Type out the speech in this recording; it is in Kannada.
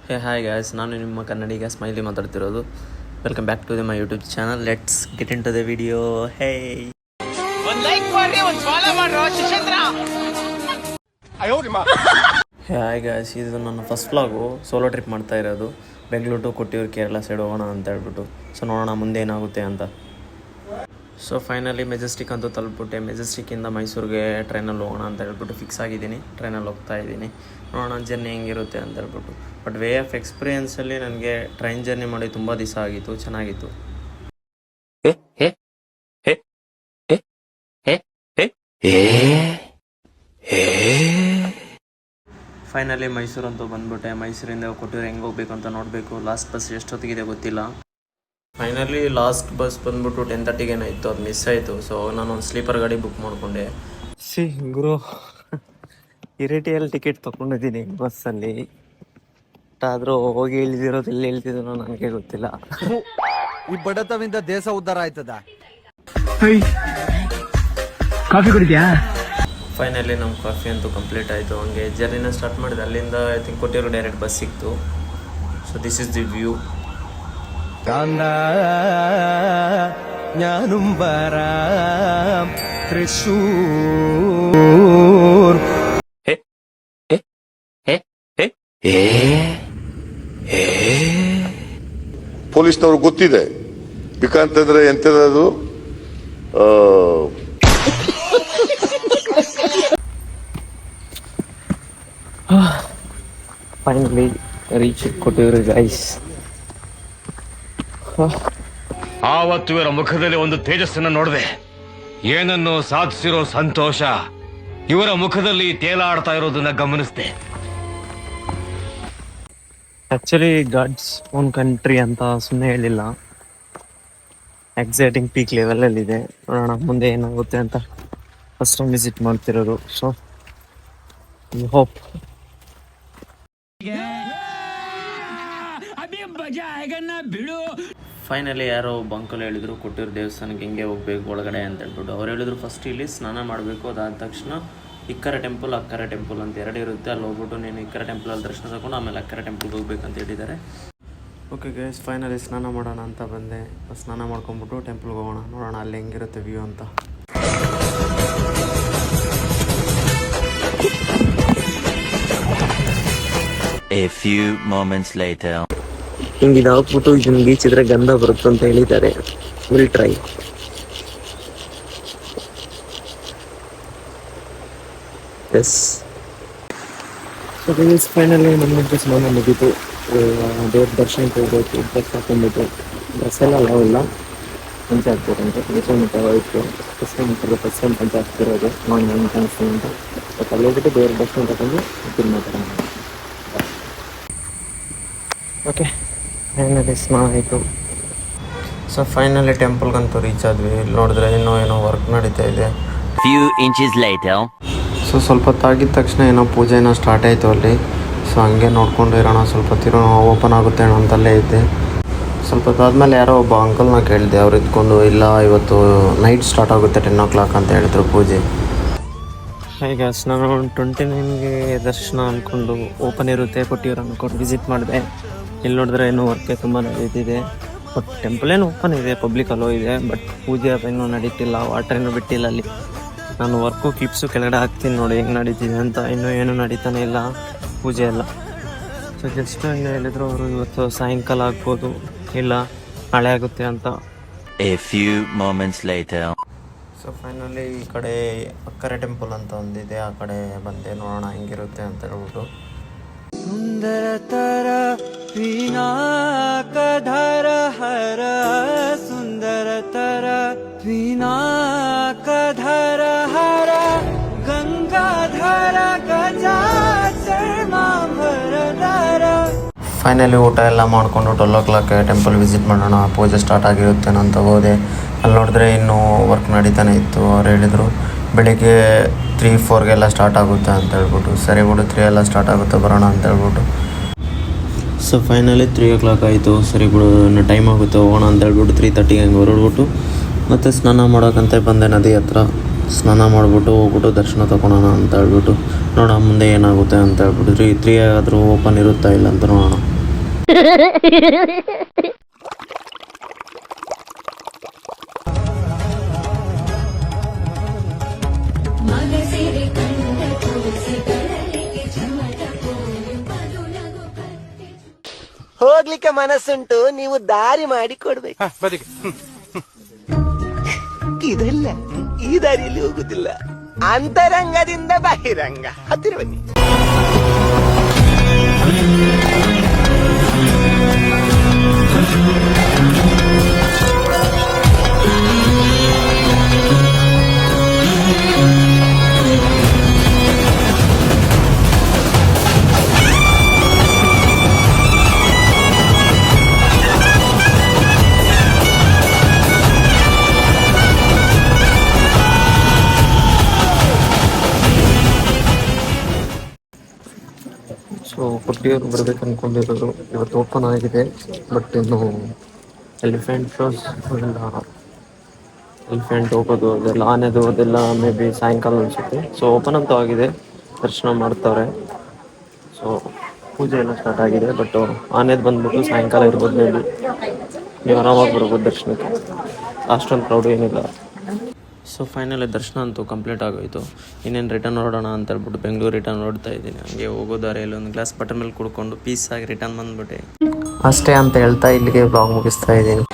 ಹೇ ಹಾಯ್ ಗಾಯ್ಸ್, ನಾನು ನಿಮ್ಮ ಕನ್ನಡಿಗ ಸ್ಮೈಲಿ ಮಾತಾಡ್ತಿರೋದು. Welcome back to my YouTube channel. Let's get in to the video. Hey hi guys, ಇದು ನನ್ನ ಫಸ್ಟ್ ವ್ಲಾಗು. ಸೋಲೋ ಟ್ರಿಪ್ ಮಾಡ್ತಾ ಇರೋದು. ಬೆಂಗಳೂರು ಟು ಕೊಟ್ಟಿಯೂರು, ಕೇರಳ ಸೈಡ್ ಹೋಗೋಣ ಅಂತ ಹೇಳ್ಬಿಟ್ಟು. ಸೊ ನೋಡೋಣ ಮುಂದೆ ಏನಾಗುತ್ತೆ ಅಂತ. ಸೊ ಫೈನಲಿ ಮೆಜೆಸ್ಟಿಕ್ ಅಂತೂ ತಲುಪಿಬಿಟ್ಟೆ. ಮೆಜೆಸ್ಟಿಕ್ಕಿಂದ ಮೈಸೂರಿಗೆ ಟ್ರೈನಲ್ಲಿ ಹೋಗೋಣ ಅಂತ ಹೇಳ್ಬಿಟ್ಟು ಫಿಕ್ಸ್ ಆಗಿದ್ದೀನಿ. ಟ್ರೈನಲ್ಲಿ ಹೋಗ್ತಾ ಇದ್ದೀನಿ. ನೋಡೋಣ ಜರ್ನಿ ಹೆಂಗಿರುತ್ತೆ ಅಂತ ಹೇಳ್ಬಿಟ್ಟು. ಬಟ್ ವೇ ಆಫ್ ಎಕ್ಸ್ಪೀರಿಯೆನ್ಸಲ್ಲಿ ನನಗೆ ಟ್ರೈನ್ ಜರ್ನಿ ಮಾಡಿ ತುಂಬ ದಿವಸ ಆಗಿತ್ತು, ಚೆನ್ನಾಗಿತ್ತು. ಫೈನಲಿ ಮೈಸೂರು ಅಂತೂ ಬಂದ್ಬಿಟ್ಟೆ. ಮೈಸೂರಿಂದ ಕೊಟ್ಟಿರೋ ಹೆಂಗೆ ಹೋಗ್ಬೇಕು ಅಂತ ನೋಡಬೇಕು. ಲಾಸ್ಟ್ ಬಸ್ ಎಷ್ಟೊತ್ತಿಗಿದೆ ಗೊತ್ತಿಲ್ಲ. ಫೈನಲಿ ಲಾಸ್ಟ್ ಬಸ್ ಬಂದ್ಬಿಟ್ಟು 10:30 ಇತ್ತು, ಅದು ಮಿಸ್ ಆಯಿತು. ಸೊ ನಾನು ಒಂದು ಸ್ಲೀಪರ್ ಗಾಡಿ ಬುಕ್ ಮಾಡಿಕೊಂಡೆ. ಗುರು, ಇರಿಟಿಯಲ್ಲಿ ಟಿಕೆಟ್ ತೊಗೊಂಡಿದ್ದೀನಿ ಬಸ್ಸಲ್ಲಿ. ಆದರೂ ಹೋಗಿ ಇಳಿದಿರೋದು ಎಲ್ಲಿ ಇಳ್ತಿದ್ರು ನನಗೆ ಗೊತ್ತಿಲ್ಲ. ಈ ಬಡತವಿಂದ ದೇಶ ಉದ್ಧಾರ ಆಯ್ತದ. ಕಾಫಿ ಕುಡಿದ್ಯಾ? ಫೈನಲಿ ನಮ್ಮ ಕಾಫಿ ಅಂತೂ ಕಂಪ್ಲೀಟ್ ಆಯಿತು. ಹಂಗೆ ಜರ್ನಿನ ಸ್ಟಾರ್ಟ್ ಮಾಡಿದೆ. ಅಲ್ಲಿಂದ ಐ ಥಿಂಕ್ ಕೊಟ್ಟಿರೋ ಡೈರೆಕ್ಟ್ ಬಸ್ ಸಿಕ್ತು. So this is the view. ഞാനും വരാം തൃശ്ശൂർ. ಪೊಲೀಸ್ನವ್ರು ಗೊತ್ತಿದೆ. ಬಿಕಾಂತಂದ್ರೆ ಎಂತದದು, ಫೈನಲಿ ರೀಚ್ ಕೊಟ್ಟಿರೋ ಗೈಸ್. ಆವತ್ತು ಇವರ ಮುಖದಲ್ಲಿ ಒಂದು ತೇಜಸ್ಸನ್ನು ನೋಡಿದೆ. ಏನನ್ನು ಸಾಧಿಸಿರೋ ಸಂತೋಷ ಇವರ ಮುಖದಲ್ಲಿ ತೇಲಾಡ್ತಾ ಇರೋದನ್ನ ಗಮನಿಸಿದೆ. ಆ್ಯಕ್ಚುಲಿ ಗಾಡ್ಸ್ ಓನ್ ಕಂಟ್ರಿ ಅಂತ ಸುಮ್ಮನೆ ಹೇಳಿಲ್ಲ. ಎಕ್ಸೈಟಿಂಗ್ ಪೀಕ್ ಲೆವೆಲಲ್ಲಿದೆ. ನೋಡೋಣ ಮುಂದೆ ಏನಾಗುತ್ತೆ ಅಂತ. ಫಸ್ಟ್ ಟೈಮ್ ವಿಸಿಟ್ ಮಾಡ್ತಿರೋದು. So hope. ಫೈನಲಿ ಯಾರೋ ಬಂಕಲ್ಲಿ ಹೇಳಿದ್ರು ಕೊಟ್ಟಿರೋ ದೇವಸ್ಥಾನಕ್ಕೆ ಹೆಂಗೆ ಹೋಗ್ಬೇಕು ಒಳಗಡೆ ಅಂತ ಹೇಳ್ಬಿಟ್ಟು. ಅವ್ರು ಹೇಳಿದ್ರು ಫಸ್ಟ್ ಇಲ್ಲಿ ಸ್ನಾನ ಮಾಡಬೇಕು, ಅದಾದ ತಕ್ಷಣ ಇಕ್ಕರ ಟೆಂಪಲ್ ಅಕ್ಕರ ಟೆಂಪಲ್ ಅಂತ ಎರಡು ಇರುತ್ತೆ. ಅಲ್ಲಿ ಹೋಗ್ಬಿಟ್ಟು ನೀನು ಇಕ್ಕರ ಟೆಂಪಲಲ್ಲಿ ದರ್ಶನ ತಗೊಂಡು ಆಮೇಲೆ ಅಕ್ಕರ ಟೆಂಪಲ್ಗೆ ಹೋಗ್ಬೇಕಂತ ಹೇಳಿದ್ದಾರೆ. ಓಕೆ ಗೈಸ್, ಫೈನಲಿ ಸ್ನಾನ ಮಾಡೋಣ ಅಂತ ಬಂದೆ. ಸ್ನಾನ ಮಾಡ್ಕೊಂಬಿಟ್ಟು ಟೆಂಪಲ್ಗೆ ಹೋಗೋಣ. ನೋಡೋಣ ಅಲ್ಲಿ ಹೆಂಗಿರುತ್ತೆ ವ್ಯೂ ಅಂತ. A few moments later. ಹಿಂಗಿದೆ ಹಾಕ್ಬಿಟ್ಟು ಇದನ್ನು ಗೀಚಿದ್ರೆ ಗಂಧ ಬರುತ್ತೆ ಅಂತ ಹೇಳಿದ್ದಾರೆ. Will try. Yes. So guys, finally ನಮ್ಮ ಸ್ನಾನ ಮುಗೀತು. ದೇವ್ರ ದರ್ಶನಕ್ಕೆ ಹೋಗ್ಬೇಕು. ಡ್ರೆಸ್ ಹಾಕೊಂಡ್ಬಿಟ್ಟು, ಡ್ರೆಸ್ ಎಲ್ಲ ಅಲ್ಲ ಇಲ್ಲ ಪಂಚೆ ಹಾಕ್ಬೇಕಂತೆ. ಕಿಲೋಮೀಟರ್ ಹೋಯ್ತು. ಫಸ್ಟ್ ಟೈಮ್ ಪಂಚೆ ಹಾಕ್ತಿರೋದು. ನಾನು ಹೆಂಗೆ ಕಾಣಿಸ್ತೀನಿ ಅಂತ. ಬಟ್ ಅಲ್ಲಿ ಹೋಗ್ಬಿಟ್ಟು ದೇವ್ರ ದರ್ಶನ ತಗೊಂಡು ಇದು ಮಾತಾಡೋಣ. ಓಕೆ, ಫೈನಲಿ ಸ್ನಾನ ಆಯಿತು. ಸೊ ಫೈನಲಿ ಟೆಂಪಲ್ಗಂತೂ ರೀಚ್ ಆದ್ವಿ. ಇಲ್ಲಿ ನೋಡಿದ್ರೆ ಇನ್ನೂ ಏನೋ ವರ್ಕ್ ನಡೀತಾ ಇದೆ. Few inches later. ಸೊ ಸ್ವಲ್ಪ ಹೊತ್ತಾಗಿದ ತಕ್ಷಣ ಏನೋ ಪೂಜೆ ಏನೋ ಸ್ಟಾರ್ಟ್ ಆಯಿತು ಅಲ್ಲಿ. ಸೊ ಹಂಗೆ ನೋಡ್ಕೊಂಡು ಇರೋಣ, ಸ್ವಲ್ಪ ಹೊತ್ತಿರೋ ಓಪನ್ ಆಗುತ್ತೆ ಏನೋ ಅಂತಲ್ಲೇ ಇದ್ದೆ. ಸ್ವಲ್ಪ ಹೊತ್ತಾದ್ಮೇಲೆ ಯಾರೋ ಒಬ್ಬ ಅಂಕಲ್ನ ಕೇಳಿದೆ. ಅವ್ರು ಇದ್ಕೊಂಡು ಇಲ್ಲ ಇವತ್ತು ನೈಟ್ ಸ್ಟಾರ್ಟ್ ಆಗುತ್ತೆ 10 o'clock ಅಂತ ಹೇಳಿದ್ರು ಪೂಜೆ. ಈಗ ನಾನು 29ಗೆ ದರ್ಶನ ಅಂದ್ಕೊಂಡು ಓಪನ್ ಇರುತ್ತೆ ಕೊಟ್ಟಿರೋ ಅಂದ್ಕೊಂಡು ವಿಸಿಟ್ ಮಾಡಿದೆ. ಇಲ್ಲಿ ನೋಡಿದ್ರೆ ಇನ್ನೂ ವರ್ಕೆ ತುಂಬ ನಡೀತಿದೆ. ಬಟ್ ಟೆಂಪಲ್ ಏನು ಓಪನ್ ಇದೆ, ಪಬ್ಲಿಕ್ ಅಲೋ ಇದೆ. ಬಟ್ ಪೂಜೆ ಇನ್ನೂ ನಡೀತಿಲ್ಲ, ವಾಟ್ರೇನೂ ಬಿಟ್ಟಿಲ್ಲ ಅಲ್ಲಿ. ನಾನು ವರ್ಕು ಕ್ಲಿಪ್ಸು ಕೆಳಗಡೆ ಹಾಕ್ತೀನಿ ನೋಡಿ ಹೆಂಗೆ ನಡೀತಿದೆ ಅಂತ. ಇನ್ನೂ ಏನೂ ನಡೀತಾನೆ ಇಲ್ಲ ಪೂಜೆ ಎಲ್ಲ. ಸೊ ಜಸ್ಟ್ ಇನ್ನು ಹೇಳಿದ್ರು ಅವರು ಇವತ್ತು ಸಾಯಂಕಾಲ ಆಗ್ಬೋದು, ಇಲ್ಲ ನಾಳೆ ಆಗುತ್ತೆ ಅಂತ. A few moments later. So finally ಈ ಕಡೆ ಅಕ್ಕರೆ ಟೆಂಪಲ್ ಅಂತ ಒಂದಿದೆ, ಆ ಕಡೆ ಬಂದೆ. ನೋಡೋಣ ಹೆಂಗಿರುತ್ತೆ ಅಂತ ಹೇಳ್ಬಿಟ್ಟು. ಸುಂದರತರ ವಿನಾಕಧರ ಹರ, ಸುಂದರತರ ವಿನಾಕಧರ ಹರ, ಗಂಗಾಧರ ಗಜಾಚರ್ಮಾಂಬರಧರ. ಫೈನಲಿ ಊಟ ಎಲ್ಲ ಮಾಡಿಕೊಂಡು 12 o'clock ಟೆಂಪಲ್ ವಿಸಿಟ್ ಮಾಡೋಣ, ಪೂಜೆ ಸ್ಟಾರ್ಟ್ ಆಗಿರುತ್ತೇನೋ ಅಂತ ಹೋದೆ. ಅಲ್ಲಿ ನೋಡಿದ್ರೆ ಇನ್ನೂ ವರ್ಕ್ ನಡೀತಾನೆ ಇತ್ತು. ಅವ್ರು ಹೇಳಿದರು ಬೆಳಿಗ್ಗೆ 3-4 ಸ್ಟಾರ್ಟ್ ಆಗುತ್ತೆ ಅಂತ ಹೇಳ್ಬಿಟ್ಟು. ಸರಿ ಬಿಡು, 3 ಎಲ್ಲ ಸ್ಟಾರ್ಟ್ ಆಗುತ್ತೆ ಬರೋಣ ಅಂತ ಹೇಳ್ಬಿಟ್ಟು. ಸೊ ಫೈನಲಿ 3 o'clock ಆಯಿತು. ಸರಿ ಬಿಡು, ಇನ್ನು ಟೈಮ್ ಆಗುತ್ತೆ ಹೋಗೋಣ ಅಂತ ಹೇಳ್ಬಿಟ್ಟು 3:30 ಹಂಗೆ ಹೊರಡ್ಬಿಟ್ಟು ಮತ್ತು ಸ್ನಾನ ಮಾಡೋಕ್ಕಂತ ಬಂದೆ ನದಿ ಹತ್ರ. ಸ್ನಾನ ಮಾಡಿಬಿಟ್ಟು ಹೋಗ್ಬಿಟ್ಟು ದರ್ಶನ ತೊಗೊಳೋಣ ಅಂತ ಹೇಳ್ಬಿಟ್ಟು ನೋಡೋಣ ಮುಂದೆ ಏನಾಗುತ್ತೆ ಅಂತ ಹೇಳ್ಬಿಟ್ಟು. 3 ಆದರೂ ಓಪನ್ ಇರುತ್ತಾ ಇಲ್ಲ ಅಂತ ನೋಡೋಣ. ಹೋಗ್ಲಿಕ್ಕೆ ಮನಸ್ಸುಂಟು, ನೀವು ದಾರಿ ಮಾಡಿ ಕೊಡ್ಬೇಕು. ಇದಲ್ಲ, ಈ ದಾರಿಯಲ್ಲಿ ಹೋಗುದಿಲ್ಲ, ಅಂತರಂಗದಿಂದ ಬಹಿರಂಗ. ಹತ್ತಿರ ಬನ್ನಿ. ಸೊ ಕೊಟ್ಟಿಯವರು ಬರ್ಬೇಕು ಅನ್ಕೊಂಡಿರೋದು ಇವತ್ತು ಓಪನ್ ಆಗಿದೆ, ಬಟ್ ಇನ್ನು ಎಲಿಫೆಂಟ್ ಶೋಸ್ ಎಲಿಫೆಂಟ್ ಹೋಗೋದು ಅದೆಲ್ಲ, ಆನೆದು ಅದೆಲ್ಲ ಮೇ ಬಿ ಸಾಯಂಕಾಲ ಅನಿಸುತ್ತೆ. ಸೊ ಓಪನ್ ಅಂತೂ ಆಗಿದೆ, ದರ್ಶನ ಮಾಡ್ತವ್ರೆ. ಸೊ ಪೂಜೆ ಎಲ್ಲ ಸ್ಟಾರ್ಟ್ ಆಗಿದೆ, ಬಟ್ ಆನೆದು ಬಂದ್ಬಿಟ್ಟು ಸಾಯಂಕಾಲ ಇರ್ಬೋದು. ಮೇ ಬಿ ನೀವು ಆರಾಮಾಗಿ ಬರ್ಬೋದು ದರ್ಶನಕ್ಕೆ, ಅಷ್ಟೊಂದು ಕ್ರೌಡ್ ಏನಿಲ್ಲ. ಸೊ ಫೈನಲಿ ದರ್ಶನ ಅಂತೂ ಕಂಪ್ಲೀಟ್ ಆಗೋಯಿತು. ಇನ್ನೇನು ರಿಟರ್ನ್ ಹೊರಡೋಣ ಅಂತ ಹೇಳ್ಬಿಟ್ಟು ಬೆಂಗಳೂರು ರಿಟರ್ನ್ ಹೊರಡ್ತಾ ಇದ್ದೀನಿ. ಹಂಗೆ ಹೋಗೋದಾರೆ ಇಲ್ಲಿ ಒಂದು ಗ್ಲಾಸ್ ಬಟರ್ ಮಿಲ್ಕ್ ಕುಡ್ಕೊಂಡು ಪೀಸ್ ಆಗಿ ರಿಟರ್ನ್ ಬಂದ್ಬಿಟ್ಟೆ. ಅಷ್ಟೇ ಅಂತ ಹೇಳ್ತಾ ಇಲ್ಲಿಗೆ ಬ್ಲಾಗ್ ಮುಗಿಸ್ತಾ ಇದ್ದೀನಿ.